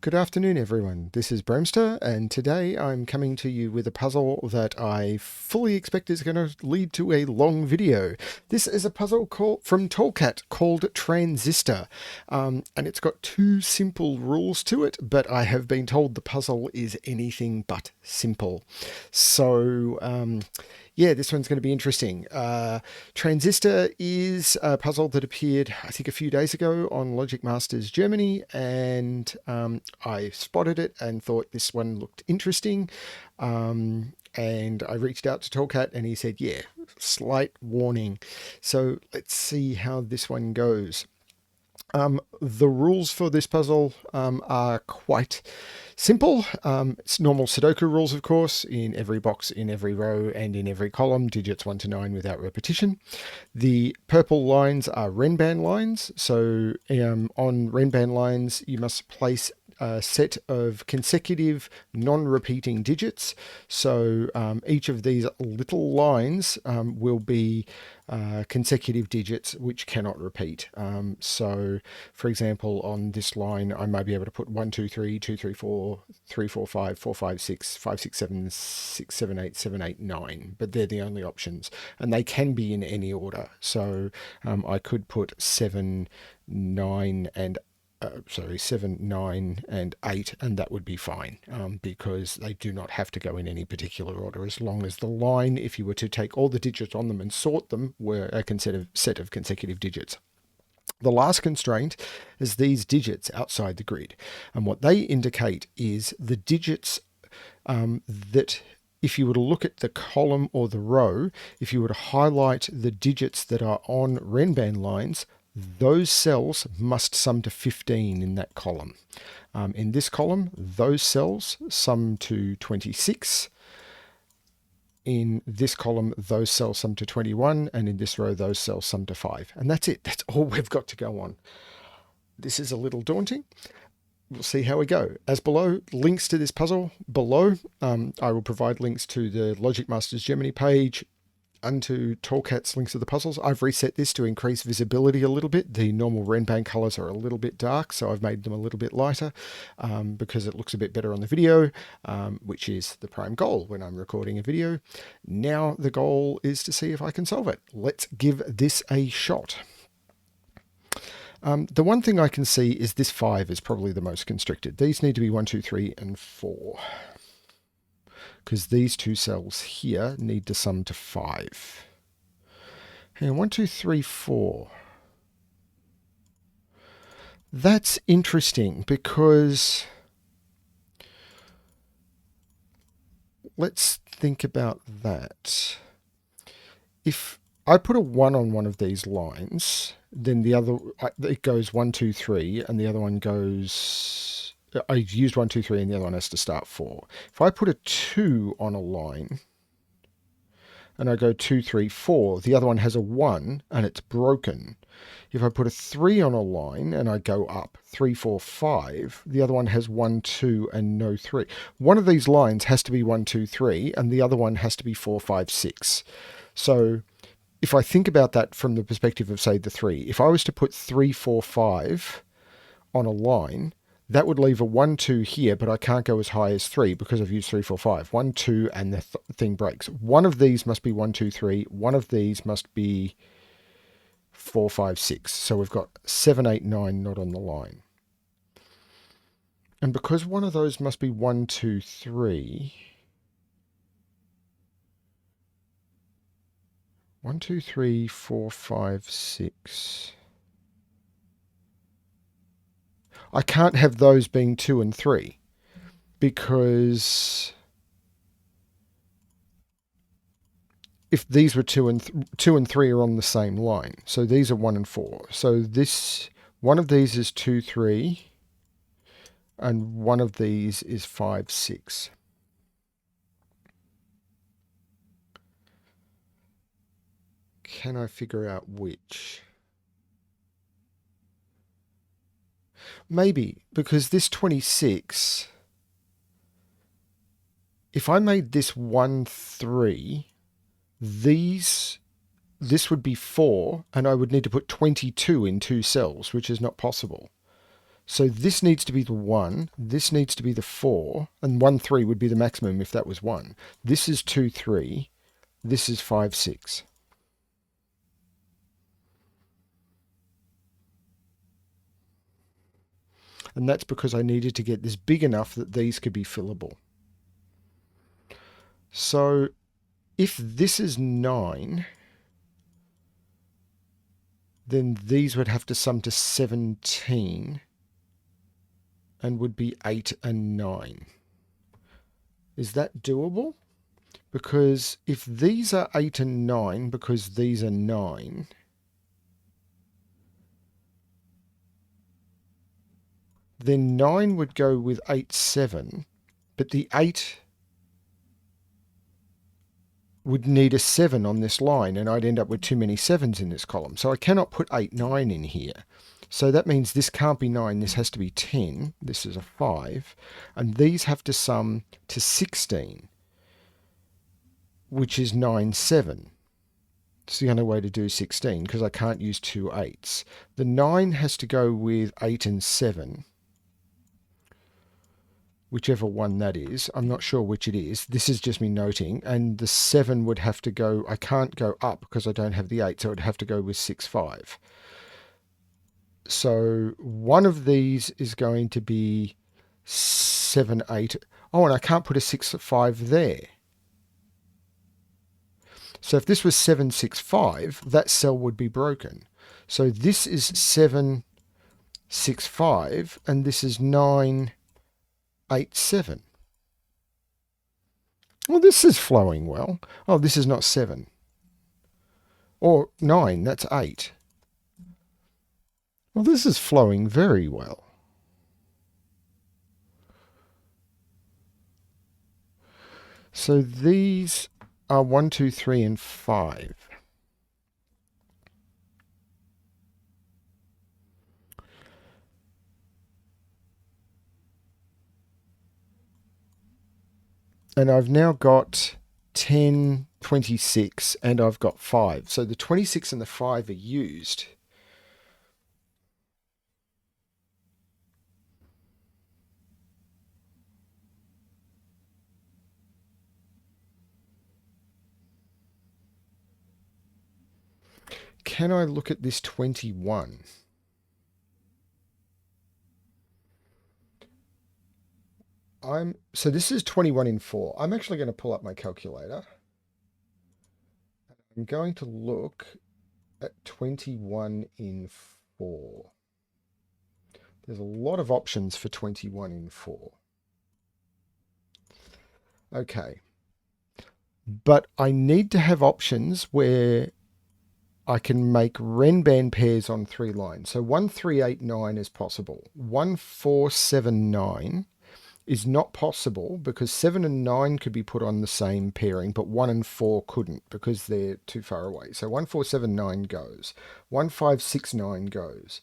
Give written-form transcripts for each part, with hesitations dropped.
Good afternoon, everyone. This is Bremster, and today I'm coming to you with a puzzle that I fully expect is going to lead to a long video. This is a puzzle from Tallcat called Transistor, and it's got two simple rules to it, but I have been told the puzzle is anything but simple. So, yeah, this one's going to be interesting. Transistor is a puzzle that appeared, I think, a few days ago on Logic Masters Germany, and I spotted it and thought this one looked interesting. And I reached out to Tallcat and he said, yeah, slight warning. So let's see how this one goes. The rules for this puzzle are quite simple. It's normal Sudoku rules, of course, in every box, in every row, and in every column, digits 1 to 9 without repetition. The purple lines are Renban lines. So on Renban lines, you must place a set of consecutive non-repeating digits. So each of these little lines will be consecutive digits which cannot repeat. So, for example, on this line, I may be able to put 1, 2, 3, 2, 3, 4, 3, 4, 5, 4, 5, 6, 5, 6, 7, 6, 7, 8, 7, 8, 9, but they're the only options, and they can be in any order. So I could put 7, 9, and 7, 9, and 8, and that would be fine because they do not have to go in any particular order as long as the line, if you were to take all the digits on them and sort them, were a set of consecutive digits. The last constraint is these digits outside the grid, and what they indicate is the digits that, if you were to look at the column or the row, if you were to highlight the digits that are on Renban lines, those cells must sum to 15 in that column. In this column, those cells sum to 26. In this column, those cells sum to 21. And in this row, those cells sum to 5. And that's it. That's all we've got to go on. This is a little daunting. We'll see how we go. As below, links to this puzzle below. I will provide links to the Logic Masters Germany page, and to Tallcat's links of the puzzles. I've reset this to increase visibility a little bit. The normal Renban colors are a little bit dark, so I've made them a little bit lighter because it looks a bit better on the video, which is the prime goal when I'm recording a video. Now the goal is to see if I can solve it. Let's give this a shot. The one thing I can see is this 5 is probably the most constricted. These need to be 1, 2, 3, and 4. Because these two cells here need to sum to 5. And 1, 2, 3, 4. That's interesting because let's think about that. If I put a 1 on one of these lines, then the other, it goes 1, 2, 3, and the other one goes, I used 1, 2, 3, and the other one has to start 4. If I put a 2 on a line and I go 2, 3, 4, the other one has a 1 and it's broken. If I put a 3 on a line and I go up 3, 4, 5, the other one has 1, 2, and no 3. One of these lines has to be 1, 2, 3, and the other one has to be 4, 5, 6. So if I think about that from the perspective of, say, the 3, if I was to put 3, 4, 5 on a line, that would leave a 1, 2 here, but I can't go as high as 3 because I've used 3, 4, 5. 1, 2, and the thing breaks. One of these must be 1, 2, 3. One of these must be 4, 5, 6. So we've got 7, 8, 9 not on the line. And because one of those must be 1, 2, 3... 1, 2, 3, 4, 5, 6... I can't have those being 2 and 3 because if these were 2 and 3 are on the same line, so these are 1 and 4. So this one of these is 2, 3, and one of these is 5, 6. Can I figure out which? Maybe, because this 26, if I made this 1, 3, this would be 4, and I would need to put 22 in 2 cells, which is not possible. So this needs to be the 1, this needs to be the 4, and 1, 3 would be the maximum if that was 1. This is 2, 3, this is 5, 6. And that's because I needed to get this big enough that these could be fillable. So if this is 9, then these would have to sum to 17 and would be 8 and 9. Is that doable? Because if these are 8 and 9, because these are 9, then 9 would go with 8, 7, but the 8 would need a 7 on this line, and I'd end up with too many 7s in this column. So I cannot put 8, 9 in here. So that means this can't be 9, this has to be 10, this is a 5, and these have to sum to 16, which is 9, 7. It's the only way to do 16, because I can't use two 8s. The 9 has to go with 8 and 7, whichever one that is. I'm not sure which it is. This is just me noting. And the 7 would have to go, I can't go up because I don't have the 8, so it would have to go with 6, 5. So one of these is going to be 7, 8. Oh, and I can't put a 6, 5 there. So if this was 7, 6, 5, that cell would be broken. So this is 7, 6, 5, and this is 9, 8, 7. Well, this is flowing well. Oh, this is not 7. Or 9, that's 8. Well, this is flowing very well. So these are 1, 2, 3, and 5. And I've now got 10, 26, and I've got 5. So the 26 and the 5 are used. Can I look at this 21? So this is 21 in 4. I'm actually going to pull up my calculator. I'm going to look at 21 in 4. There's a lot of options for 21 in 4. Okay. But I need to have options where I can make Renban pairs on 3 lines. So 1, 3, 8, 9 is possible. 1, 4, 7, 9 is not possible because 7 and 9 could be put on the same pairing, but 1 and 4 couldn't because they're too far away. So 1, 4, 7, 9 goes. 1, 5, 6, 9 goes.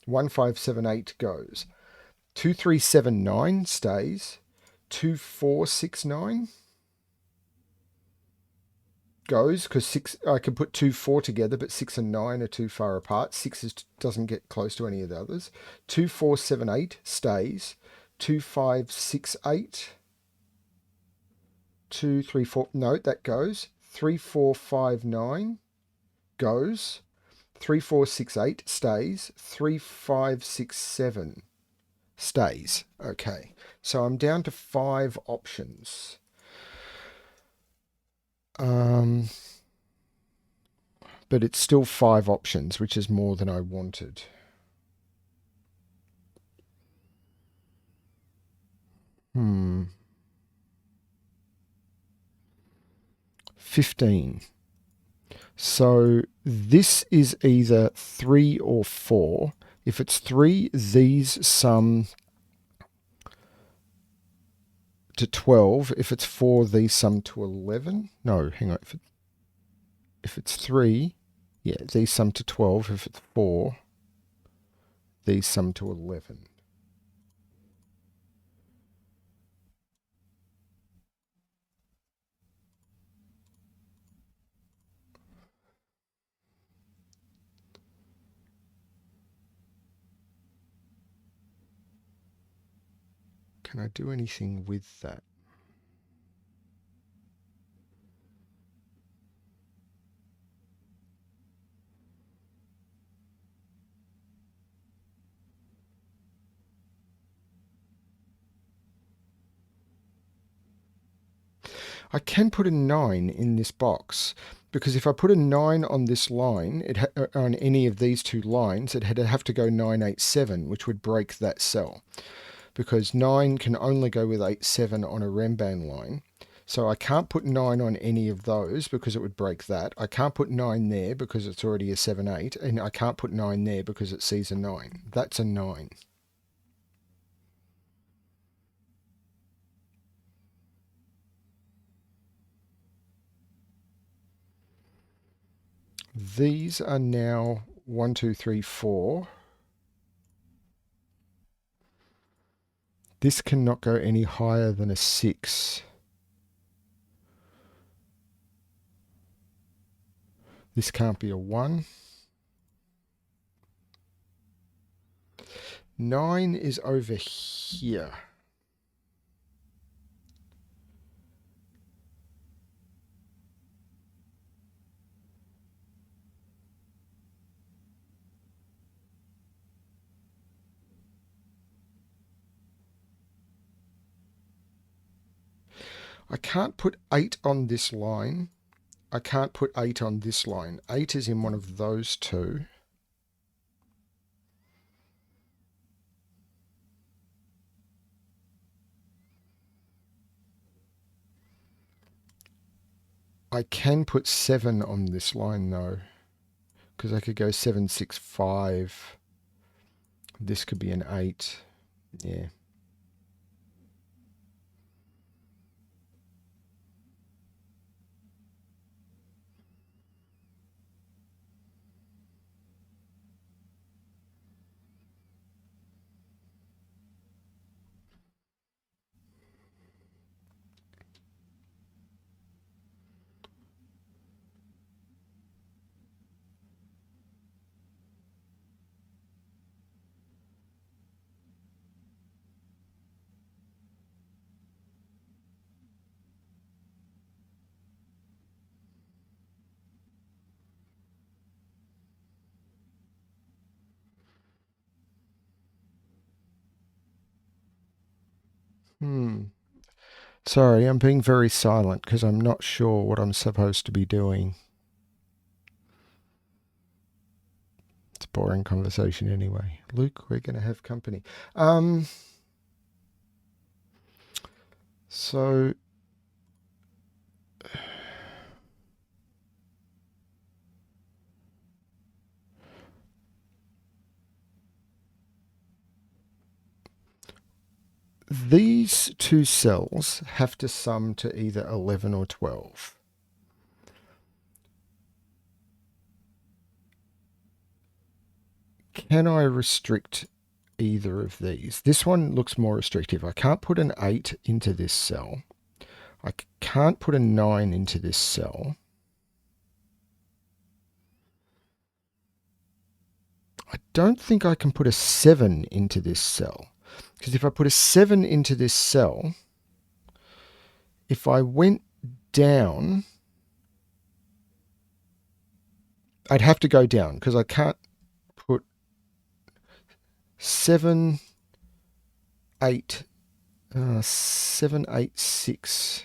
1, 5, 7, 8 goes. 2, 3, 7, 9 stays. 2, 4, 6, 9 goes because 6 I can put 2, 4 together, but 6 and 9 are too far apart. 6 doesn't get close to any of the others. 2, 4, 7, 8 stays. 2, 5, 6, 8. 2, 3, 4. No, that goes. 3, 4, 5, 9 goes. 3, 4, 6, 8 stays. 3, 5, 6, 7 stays. Okay, so I'm down to 5 options. But it's still 5 options, which is more than I wanted. Hmm. 15. So this is either 3 or 4. If it's 3, these sum to 12. If it's 4, these sum to 11. No, hang on. If it's 3, yeah, these sum to 12. If it's 4, these sum to 11. Can I do anything with that? I can put a 9 in this box, because if I put a 9 on this line, on any of these two lines, it had to have to go 987, which would break that cell, because 9 can only go with 87 on a Renban line. So I can't put 9 on any of those because it would break that. I can't put 9 there because it's already a 7-8, and I can't put 9 there because it sees a 9. That's a 9. These are now 1, 2, 3, 4. This cannot go any higher than a 6. This can't be a 1. 9 is over here. I can't put 8 on this line. I can't put 8 on this line. 8 is in one of those two. I can put 7 on this line though, because I could go 7, 6, 5. This could be an 8. Yeah. Sorry, I'm being very silent because I'm not sure what I'm supposed to be doing. It's a boring conversation anyway. Luke, we're going to have company. So these two cells have to sum to either 11 or 12. Can I restrict either of these? This one looks more restrictive. I can't put an 8 into this cell. I can't put a 9 into this cell. I don't think I can put a 7 into this cell. Because if I put a 7 into this cell, if I went down, I'd have to go down because I can't put 7, 8, 7, 8, 6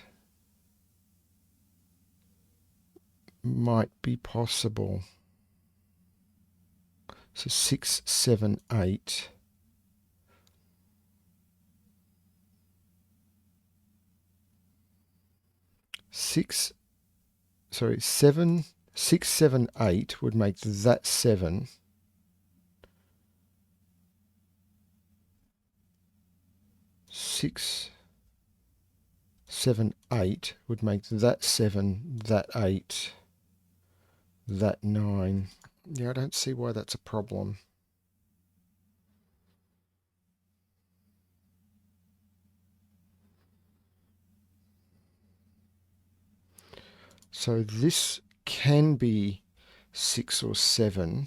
might be possible. So 6, 7, 8. Seven, 6, 7, 8 would make that 7. 6, 7, 8 would make that 7, that 8, that 9. Yeah, I don't see why that's a problem. So this can be 6 or 7.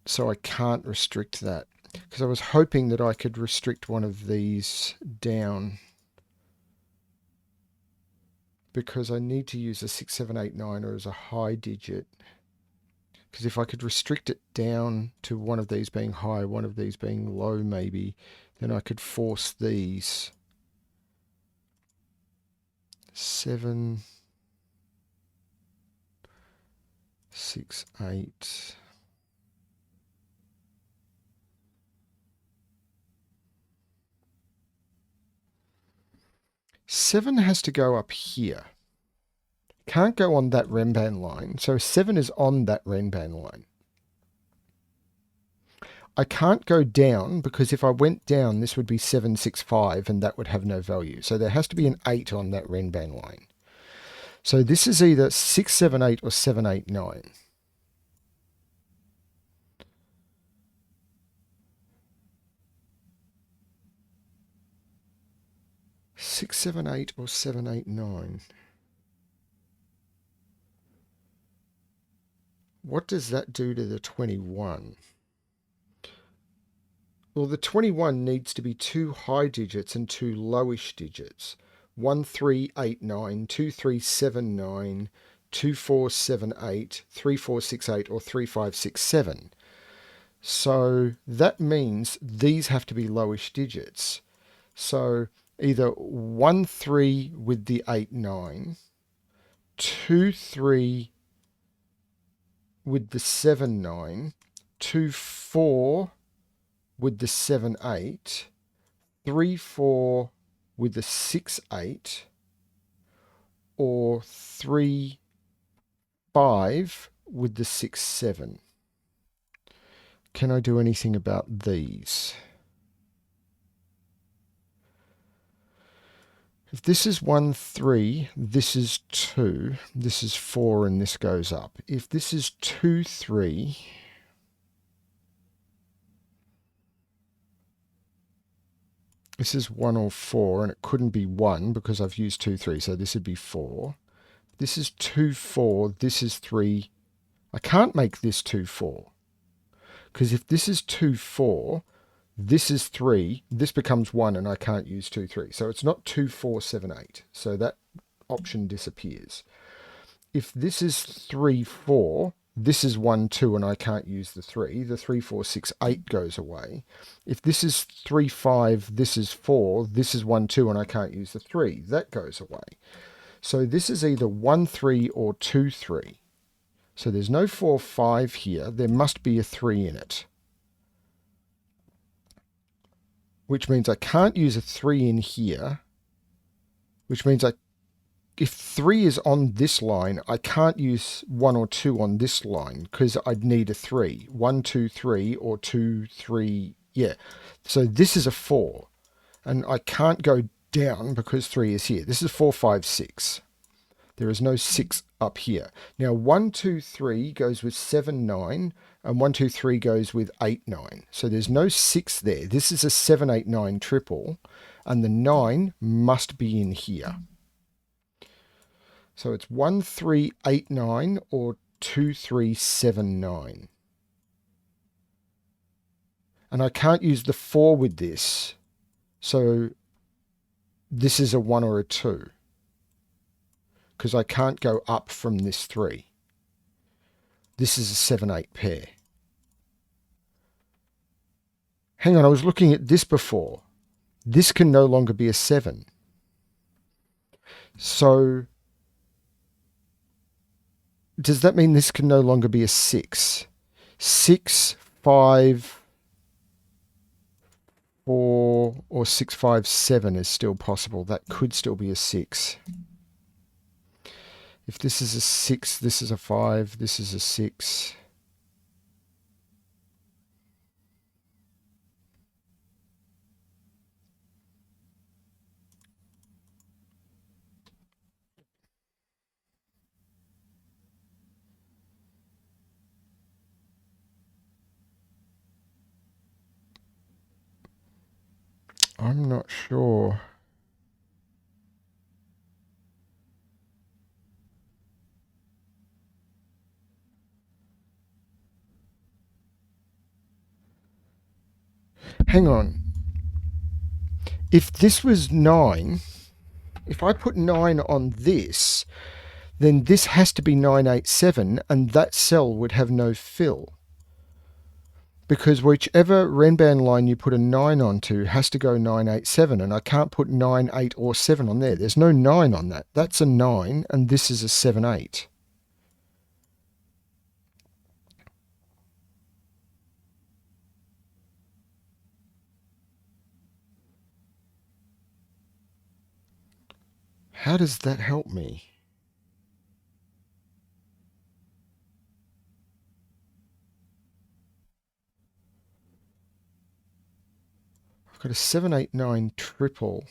So I can't restrict that. because I was hoping that I could restrict one of these down, because I need to use a 6, 7, 8, 9 or as a high digit. Because if I could restrict it down to one of these being high, one of these being low maybe, then I could force these 7, 6, 8. Seven has to go up here. Can't go on that Renban line. So 7 is on that Renban line. I can't go down because if I went down, this would be 7, 6, 5, and that would have no value. So there has to be an 8 on that Renban line. So this is either 6, 7, 8 or 7, 8, 9. Six, 7, 8 or 7, 8, 9. What does that do to the 21? Well, the 21 needs to be 2 high digits and 2 lowish digits. 1, 3, 8, 9, 2, 3, 7, 9, 2, 4, 7, 8, 3, 4, 6, 8, or 3, 5, 6, 7. So that means these have to be lowish digits. So either 1, 3 with the 8, 9, 2, 3 with the 7, 9, 2, 4 with the 7, 8, 3, 4 with the 6, 8, or 3, 5 with the 6, 7. Can I do anything about these? If this is 1, 3, this is 2, this is 4, and this goes up. If this is 2, 3, this is 1 or 4, and it couldn't be 1 because I've used 2, 3, so this would be 4. This is 2, 4, this is 3. I can't make this 2, 4. Because if this is 2, 4, this is 3, this becomes 1, and I can't use 2, 3. So it's not 2, 4, 7, 8. So that option disappears. If this is 3, 4, this is 1, 2, and I can't use the 3. The 3, 4, 6, 8 goes away. If this is 3, 5, this is 4, this is 1, 2, and I can't use the 3. That goes away. So this is either 1, 3 or 2, 3. So there's no 4, 5 here. There must be a 3 in it. Which means I can't use a 3 in here. Which means if 3 is on this line, I can't use 1 or 2 on this line because I'd need a 3. 1, 2, 3 or 2, 3. Yeah. So this is a 4. And I can't go down because 3 is here. This is 4, 5, 6. There is no 6 up here. Now 1, 2, 3 goes with 7, 9, and 1, 2, 3 goes with 8, 9. So there's no 6 there. This is a 7, 8, 9 triple, and the 9 must be in here. So it's 1, 3, 8, 9 or 2, 3, 7, 9. And I can't use the 4 with this. So this is a 1 or a 2. Because I can't go up from this 3. This is a 7, 8 pair. Hang on, I was looking at this before. This can no longer be a 7. So does that mean this can no longer be a 6? 6, 5, 4, or 6, 5, 7 is still possible. That could still be a 6. If this is a 6, this is a 5, this is a 6. I'm not sure. hang on. If this was 9, if I put 9 on this, then this has to be 987, and that cell would have no fill. Because whichever Renban line you put a 9 onto has to go 987, and I can't put 9, 8, or 7 on there. There's no 9 on that. That's a 9, and this is a 7, 8. How does that help me? I've got a 7, 8, 9 triple.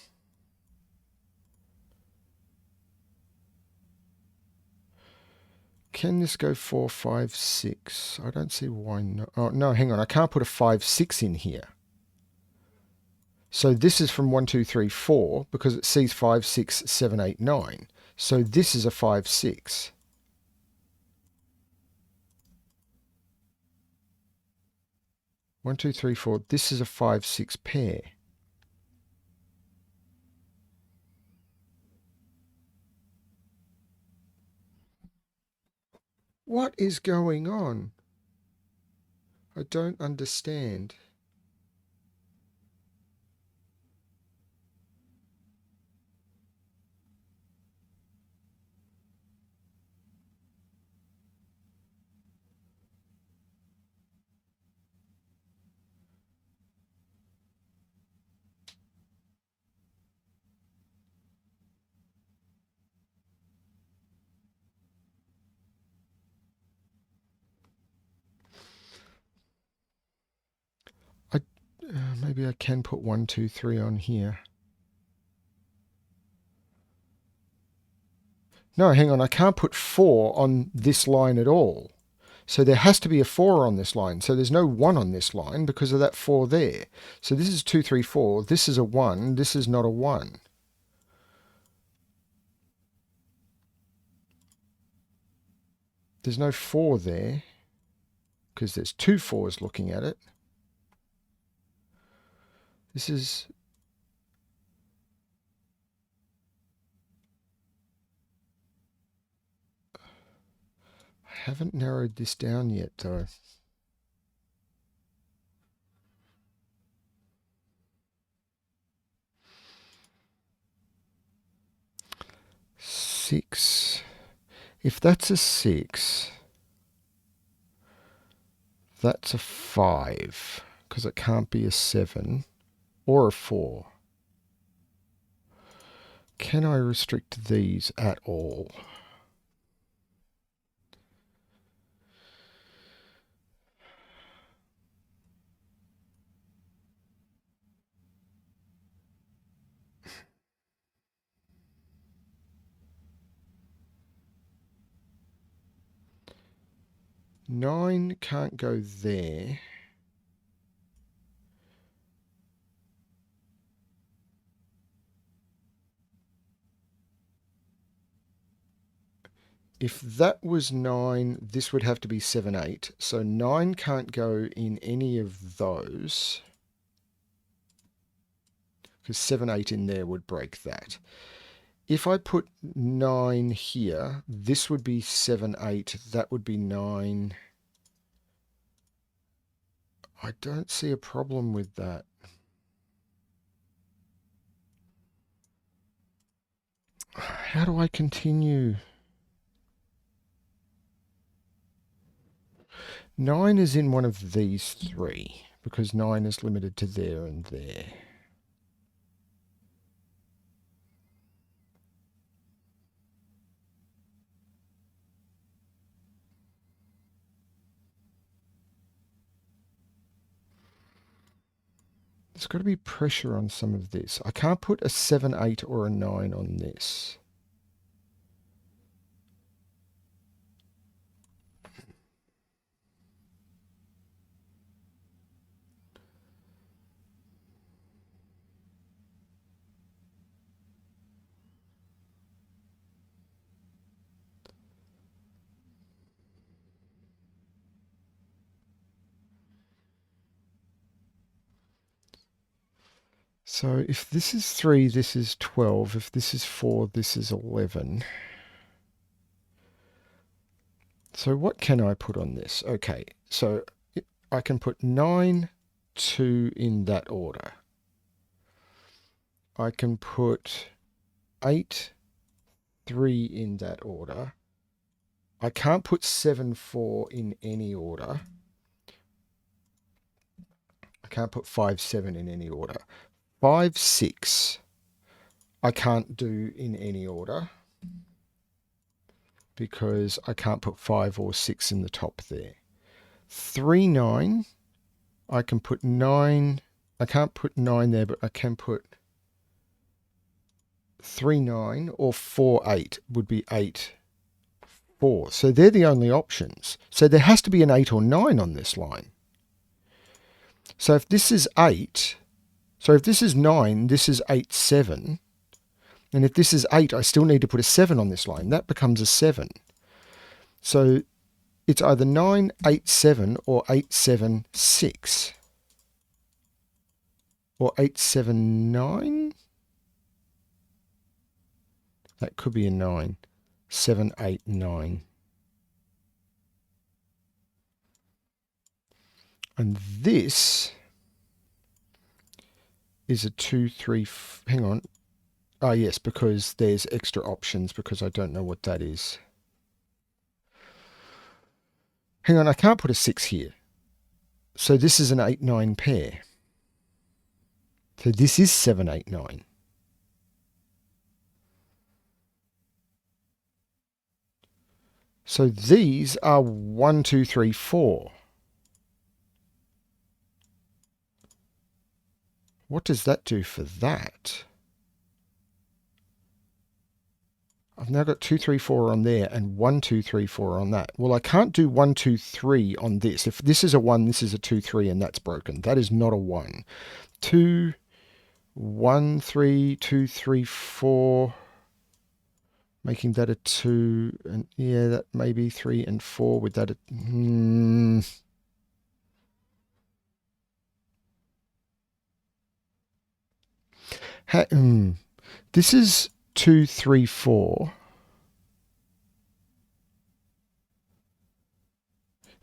Can this go 4, 5, 6? I don't see why not. Oh, no, hang on. I can't put a 5, 6 in here. So this is from 1, 2, 3, 4 because it sees 5, 6, 7, 8, 9. So this is a 5, 6. One, two, three, four. This is a 5, 6 pair. What is going on? I don't understand. Maybe I can put 1, 2, 3 on here. No, hang on. I can't put 4 on this line at all. So there has to be a 4 on this line. So there's no 1 on this line because of that 4 there. So this is 2, 3, 4. This is a 1. This is not a 1. There's no 4 there because there's 2 4s looking at it. This is... I haven't narrowed this down yet, though. Six. If that's a 6, that's a 5, because it can't be a 7 or a 4. Can I restrict these at all? Nine can't go there. If that was 9, this would have to be 7, 8. So 9 can't go in any of those, because 7, 8 in there would break that. If I put 9 here, this would be 7, 8. That would be 9. I don't see a problem with that. How do I continue? 9 is in one of these 3, because 9 is limited to there and there. There's got to be pressure on some of this. I can't put a 7, 8 or a 9 on this. So if this is 3, this is 12. If this is 4, this is 11. So what can I put on this? Okay, so I can put 9, 2 in that order. I can put 8, 3 in that order. I can't put 7, 4 in any order. I can't put 5, 7 in any order. 5, 6 I can't do in any order because I can't put 5 or 6 in the top there. 3, 9, I can put 9. I can't put 9 there, but I can put 3, 9 or 4, 8 would be 8, 4. So they're the only options. So there has to be an 8 or 9 on this line. So if this is 8, so if this is 9, this is 8, 7. And if this is 8, I still need to put a 7 on this line. That becomes a 7. So it's either 9, 8, 7 or 8, 7, 6. Or 8, 7, 9? That could be a 9. 7, 8, 9. And this is a 2, 3, hang on. Ah, yes, because there's extra options because I don't know what that is. Hang on, I can't put a 6 here. So this is an 8, 9 pair. So this is 7, 8, 9. So these are 1, 2, 3, 4. What does that do for that? I've now got 2, 3, 4 on there and 1, 2, 3, 4 on that. Well, I can't do 1, 2, 3 on this. If this is a 1, this is a 2, 3, and that's broken. That is not a 1. 2, 1, 3, 2, 3, 4. Making that a 2. And yeah, that may be 3 and 4 with that. This is 2, 3, 4.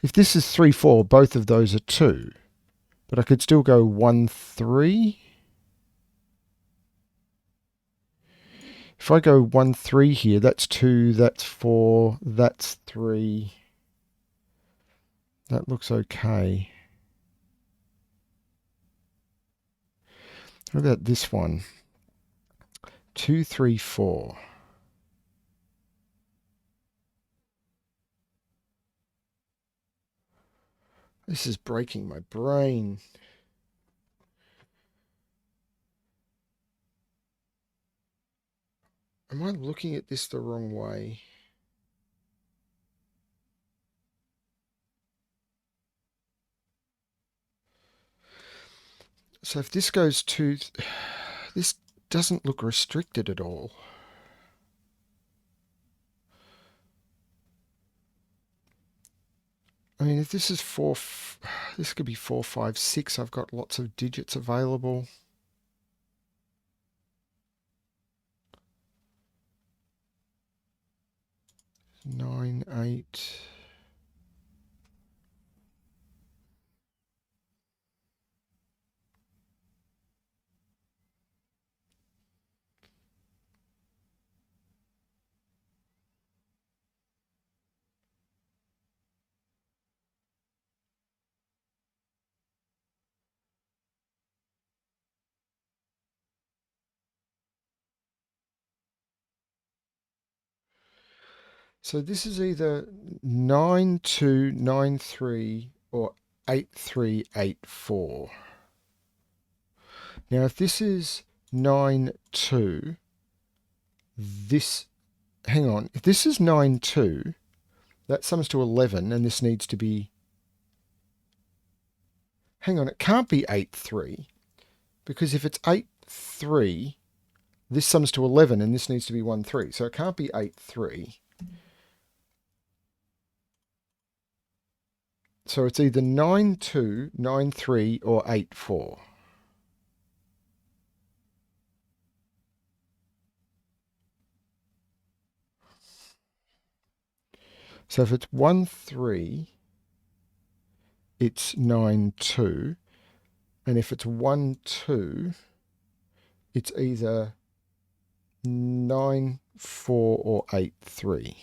If this is 3, 4, both of those are 2. But I could still go 1, 3. If I go 1, 3 here, that's 2, that's 4, that's 3. That looks okay. What about this one? 2, 3, 4. This is breaking my brain. Am I looking at this the wrong way? So if this goes to... This doesn't look restricted at all. I mean, if this is 4... This could be 4, 5, 6. I've got lots of digits available. 9, 8... So this is either 9, 2, 9, 3 or 8, 3, 8, 4. Now if this is 9, 2, this... Hang on. If this is 9, 2, that sums to 11 and this needs to be... Hang on, it can't be 8, 3 because if it's 8, 3, this sums to 11 and this needs to be 1, 3. So it can't be 8, 3. So it's either 9, 2, 9, 3 or 8, 4. So if it's 1, 3, it's 9, 2. And if it's 1, 2, it's either 9, 4 or 8, 3.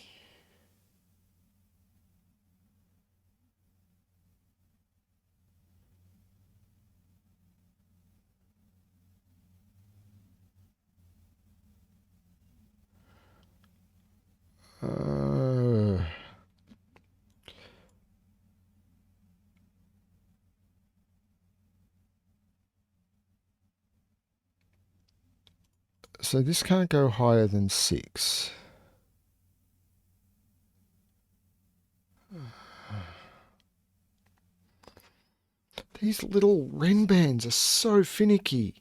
So this can't go higher than 6. These little Renbans are so finicky.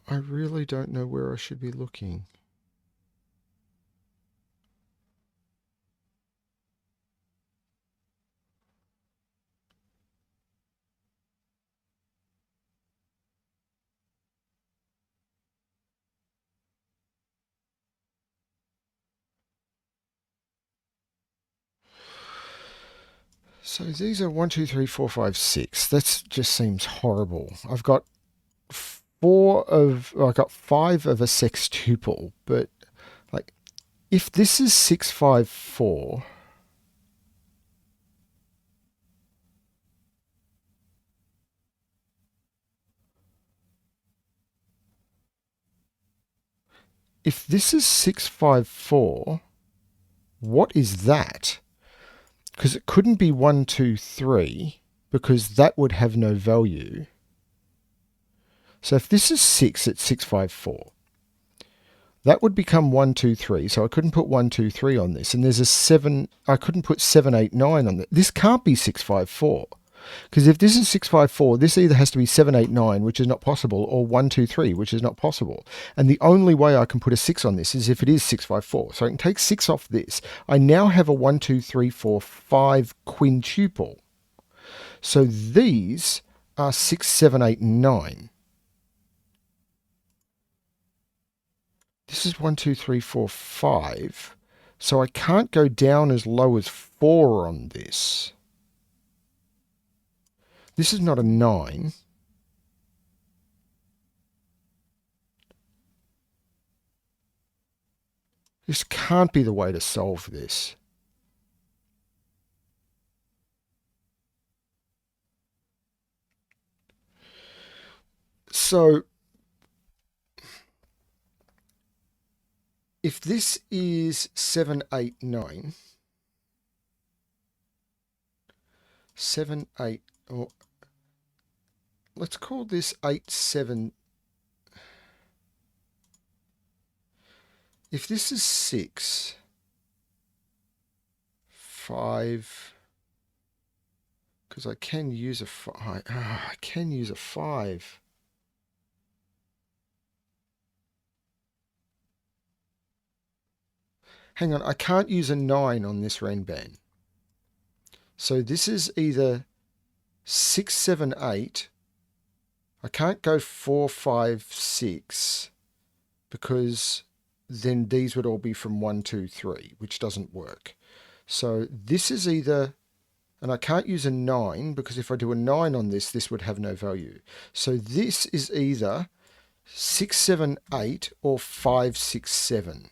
I really don't know where I should be looking. So these are 1, 2, 3, 4, 5, 6. That just seems horrible. I've got 5 of a sextuple, but like if this is 6, 5, 4, if this is 6, 5, 4, what is that? Because it couldn't be 1, 2, 3, because that would have no value. So if this is 6, it's 6, 5, 4. That would become 1, 2, 3. So I couldn't put 1, 2, 3 on this. And there's a 7. I couldn't put 7, 8, 9 on this. This can't be 6, 5, 4. Because if this is 6, 5, 4, this either has to be 7, 8, 9, which is not possible, or 1, 2, 3, which is not possible. And the only way I can put a 6 on this is if it is 6, 5, 4. So I can take 6 off this. I now have a 1, 2, 3, 4, 5 quintuple. So these are 6, 7, 8, and 9. This is 1, 2, 3, 4, 5. So I can't go down as low as 4 on this. This is not a 9. This can't be the way to solve this. So if this is 7, 8, 9, 7, 8, or let's call this 8, 7. If this is 6, 5, because I can use a 5. I can use a 5. Hang on, I can't use a 9 on this Renban. So this is either 6, 7, 8. I can't go 4, 5, 6 because then these would all be from 1, 2, 3, which doesn't work. So this is either, and I can't use a 9 because if I do a 9 on this, this would have no value. So this is either 6, 7, 8 or 5, 6, 7.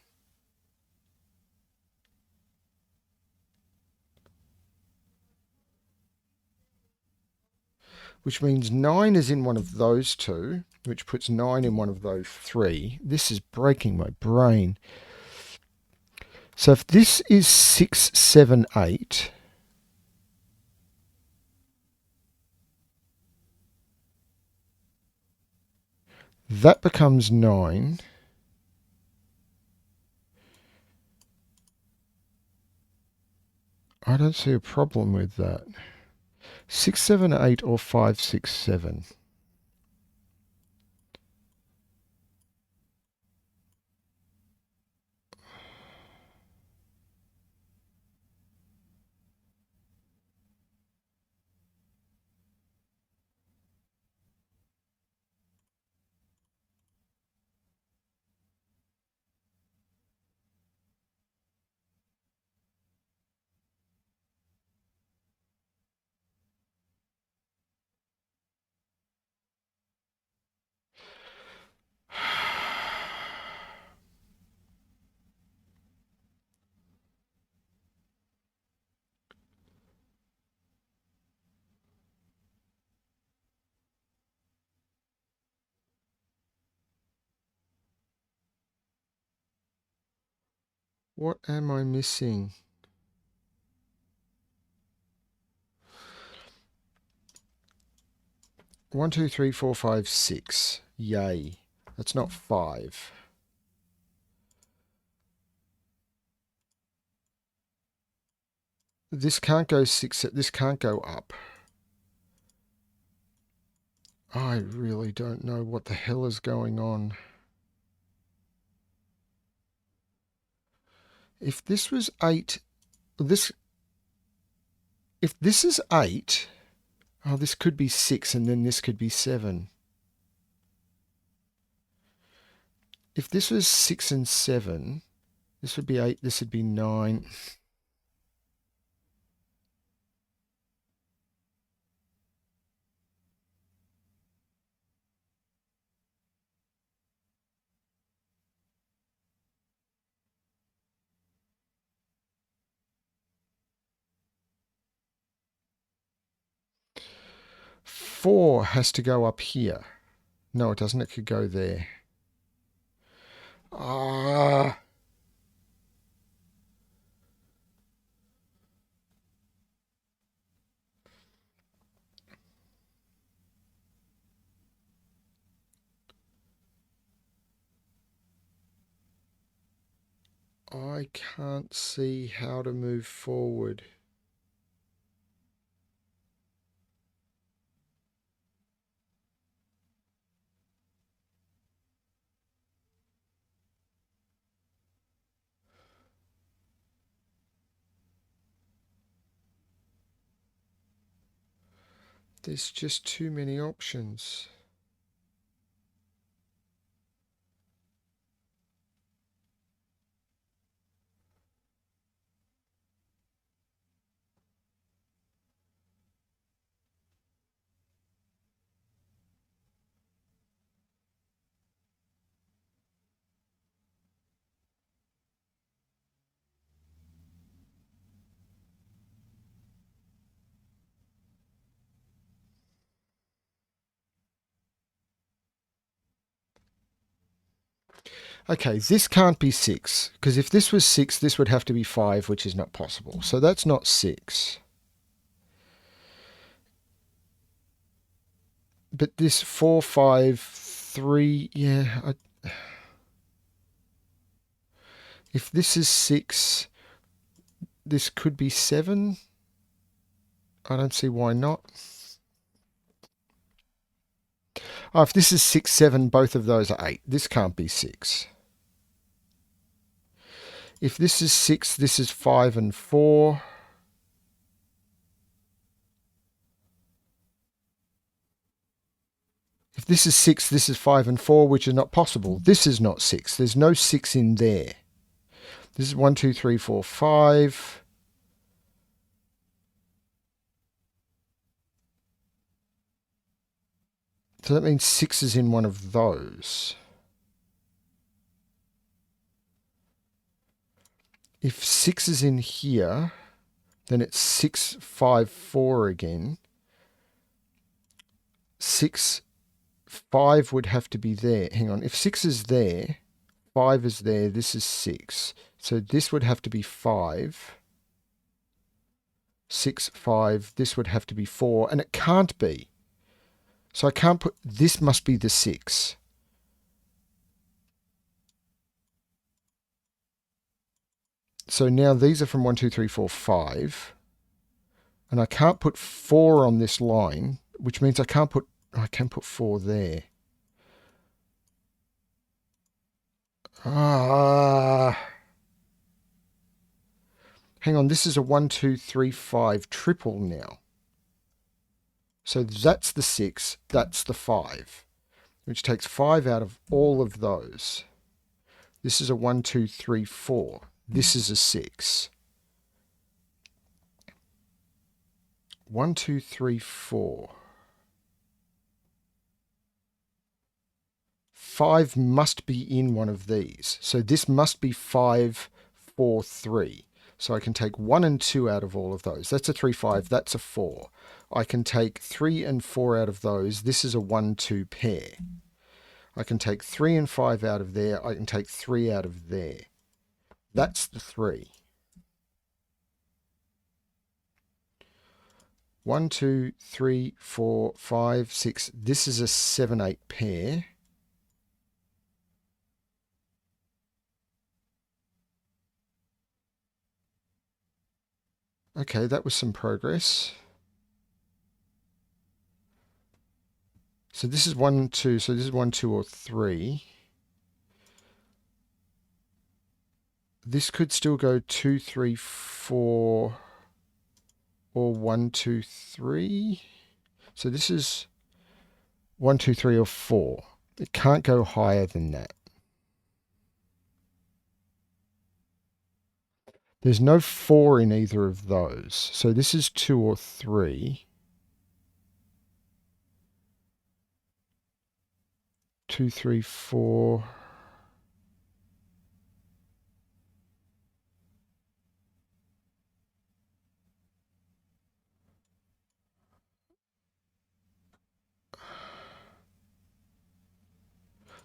Which means 9 is in one of those two, which puts 9 in one of those three. This is breaking my brain. So if this is 6, 7, 8, that becomes 9. I don't see a problem with that. 6, 7, 8 or 5, 6, 7. What am I missing? One, two, three, four, five, six. Yay. That's not 5. This can't go 6. This can't go up. I really don't know what the hell is going on. If this was 8, if this is 8, oh, this could be 6 and then this could be 7. If this was 6 and 7, this would be 8, this would be 9. Four has to go up here. No, it doesn't. It could go there. Ah. I can't see how to move forward. There's just too many options. Okay, this can't be 6, because if this was 6, this would have to be 5, which is not possible. So that's not 6. But this 4, 5, 3, yeah. If this is 6, this could be 7. I don't see why not. Oh, if this is 6, 7, both of those are 8. This can't be 6. If this is 6, this is 5 and 4. If this is 6, this is 5 and 4, which is not possible. This is not 6. There's no 6 in there. This is 1, 2, 3, 4, 5. So that means 6 is in one of those. If 6 is in here, then it's 6, 5, 4 again. 6, 5 would have to be there. Hang on. If 6 is there, 5 is there, this is 6. So this would have to be 5. 6, 5. This would have to be 4. And it can't be. So I can't put... This must be the 6. So now these are from 1, 2, 3, 4, 5. And I can't put 4 on this line, which means I can put 4 there. Hang on, this is a 1, 2, 3, 5 triple now. So that's the 6, that's the 5, which takes 5 out of all of those. This is a 1, 2, 3, 4. This is a 6. 1, 2, 3, 4. 5 must be in one of these. So this must be 5, 4, 3. So I can take 1 and 2 out of all of those. That's a 3, 5. That's a 4. I can take 3 and 4 out of those. This is a 1, 2 pair. I can take 3 and 5 out of there. I can take 3 out of there. That's the 3. 1, 2, 3, 4, 5, 6. This is a 7, 8 pair. Okay, that was some progress. So this is 1, 2. So this is 1, 2, or 3. This could still go 2, 3, 4, or 1, 2, 3. So this is 1, 2, 3, or 4. It can't go higher than that. There's no 4 in either of those. So this is 2 or 3. 2, 3, 4.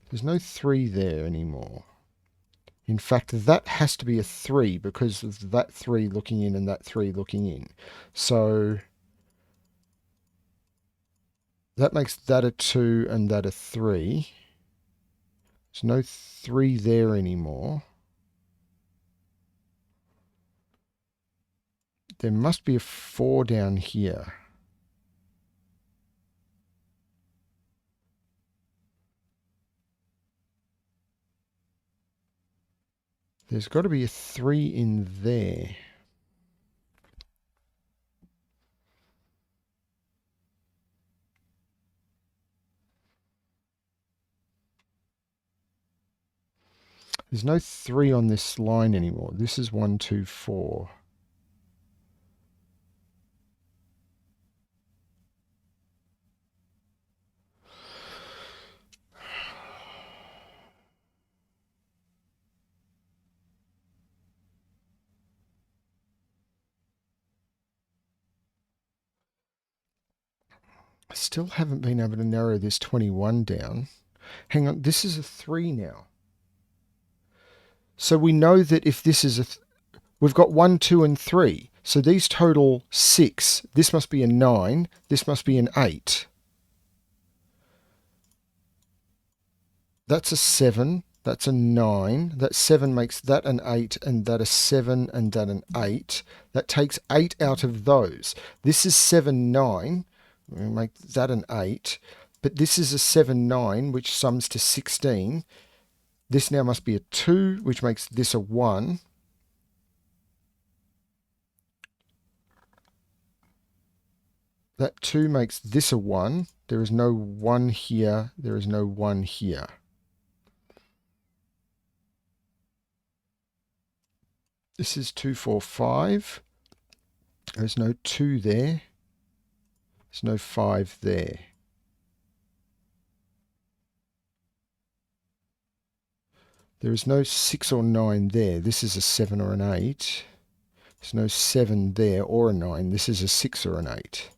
There's no 3 there anymore. In fact, that has to be a 3 because of that 3 looking in and that 3 looking in. So that makes that a 2 and that a 3. There's no 3 there anymore. There must be a 4 down here. There's got to be a 3 in there. There's no 3 on this line anymore. This is 1, 2, 4. I still haven't been able to narrow this 21 down. Hang on, this is a 3 now. So we know that if this is we've got 1, 2, and 3. So these total 6. This must be a 9. This must be an 8. That's a 7. That's a 9. That 7 makes that an 8, and that a 7, and that an 8. That takes 8 out of those. This is 7, 9. We'll make that an 8. But this is a 7, 9, which sums to 16. This now must be a 2, which makes this a 1. That 2 makes this a 1. There is no 1 here. There is no 1 here. This is 2, 4, 5. There's no 2 there. There's no 5 there. There is no 6 or 9 there. This is a 7 or an 8. There's no 7 there or a 9. This is a 6 or an 8.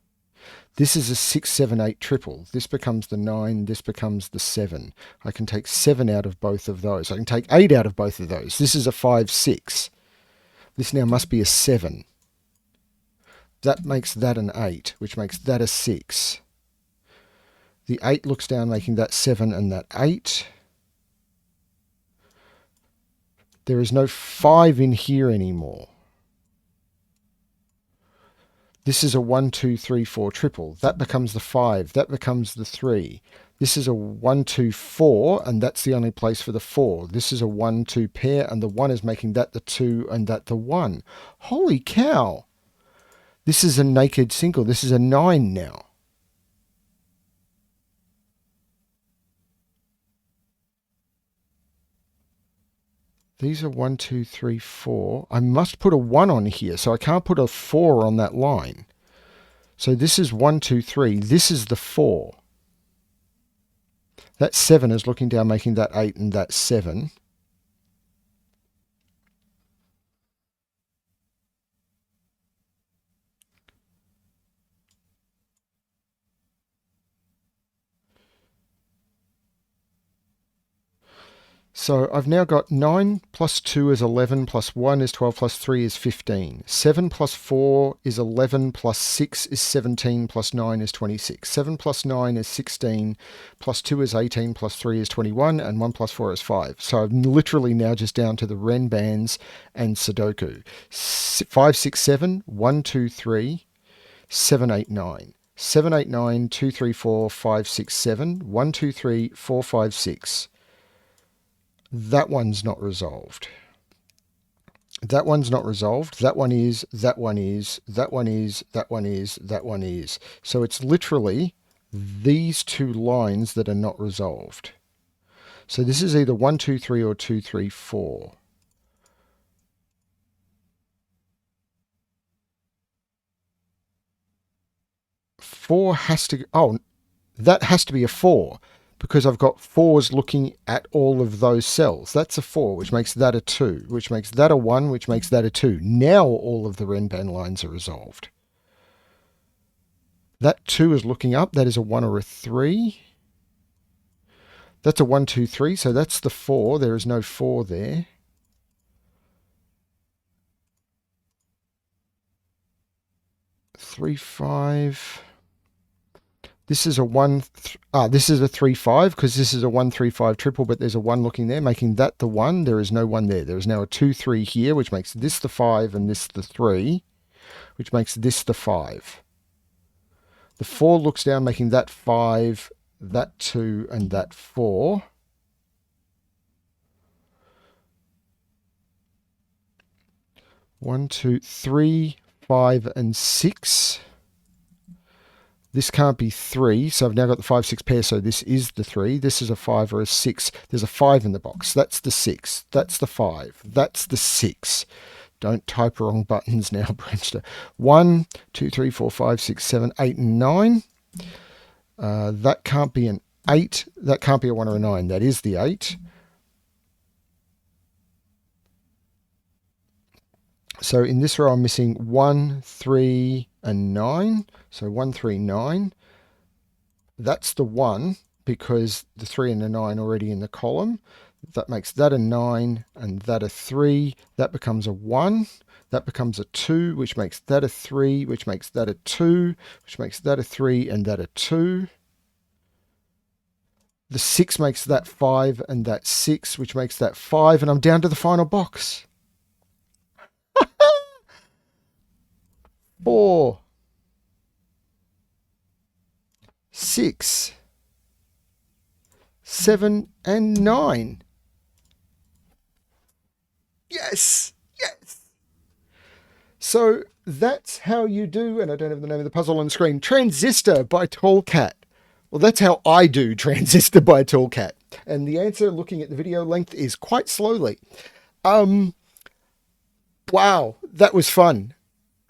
This is a 6, 7, 8 triple. This becomes the 9. This becomes the 7. I can take 7 out of both of those. I can take 8 out of both of those. This is a 5, 6. This now must be a 7. That makes that an 8, which makes that a 6. The 8 looks down, making that 7 and that 8. There is no 5 in here anymore. This is a 1, 2, 3, 4 triple. That becomes the 5. That becomes the 3. This is a 1, 2, 4, and that's the only place for the 4. This is a 1, 2 pair, and the 1 is making that the 2 and that the 1. Holy cow! This is a naked single. This is a 9 now. These are 1, 2, 3, 4. I must put a 1 on here, so I can't put a 4 on that line. So this is 1, 2, 3. This is the 4. That 7 is looking down, making that 8 and that 7. So I've now got 9 plus 2 is 11, plus 1 is 12, plus 3 is 15. 7 plus 4 is 11, plus 6 is 17, plus 9 is 26. 7 plus 9 is 16, plus 2 is 18, plus 3 is 21, and 1 plus 4 is 5. So I'm literally now just down to the Renbans and Sudoku. 5, 6, 7, 1, 2, 3, 7, 8, 9. 7, 8, 9, 2, 3, 4, 5, 6, 7, 1, 2, 3, 4, 5, 6. That one's not resolved. That one's not resolved. That one is, that one is, that one is, that one is, that one is. So it's literally these two lines that are not resolved. So this is either 1, 2, 3 or 2, 3, 4. Four has to, oh, that has to be a 4. Because I've got 4s looking at all of those cells. That's a 4, which makes that a 2, which makes that a 1, which makes that a 2. Now all of the Renban lines are resolved. That 2 is looking up. That is a 1 or a 3. That's a 1, 2, 3. So that's the 4. There is no 4 there. Three, 5. This is a 1, this is a 3, 5, because this is a 1, 3, 5 triple, but there's a 1 looking there, making that the 1. There is no 1 there. There is now a 2, 3 here, which makes this the 5 and this the 3, which makes this the 5. The 4 looks down, making that 5, that 2, and that 4. One, 2, 3, 5, and 6. This can't be 3, so I've now got the 5, 6 pair, so this is the 3. This is a 5 or a 6. There's a 5 in the box. That's the 6. That's the 5. That's the 6. Don't type wrong buttons now, Bremster. 1, 2, 3, 4, 5, 6, 7, 8, and 9. That can't be an 8. That can't be a 1 or a 9. That is the 8. So in this row, I'm missing 1, 3, and 9. So 1, 3, 9. That's the 1 because the 3 and the 9 are already in the column. That makes that a 9 and that a 3. That becomes a 1. That becomes a 2, which makes that a 3, which makes that a 2, which makes that a 3 and that a 2. The 6 makes that 5 and that 6, which makes that 5. And I'm down to the final box. 4, 6, 7, and 9. Yes, yes. So that's how you do, and I don't have the name of the puzzle on the screen, Transistor by Tallcat. Well, that's how I do Transistor by Tallcat. And the answer, looking at the video length, is quite slowly. Wow, that was fun.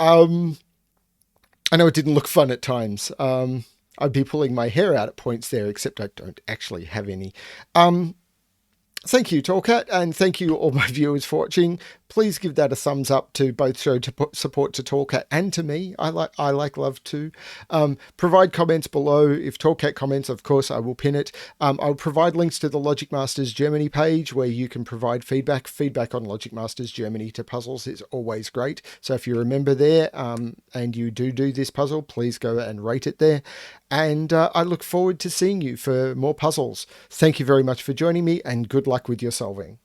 I know it didn't look fun at times. I'd be pulling my hair out at points there, except I don't actually have any. Thank you, Tallcat, and thank you all my viewers for watching. Please give that a thumbs up to both show support to Tallcat and to me. I like love too. Provide comments below. If Tallcat comments, of course, I will pin it. I'll provide links to the Logic Masters Germany page where you can provide feedback. Feedback on Logic Masters Germany to puzzles is always great. So if you're a member there and you do this puzzle, please go and rate it there. And I look forward to seeing you for more puzzles. Thank you very much for joining me, and good luck with your solving.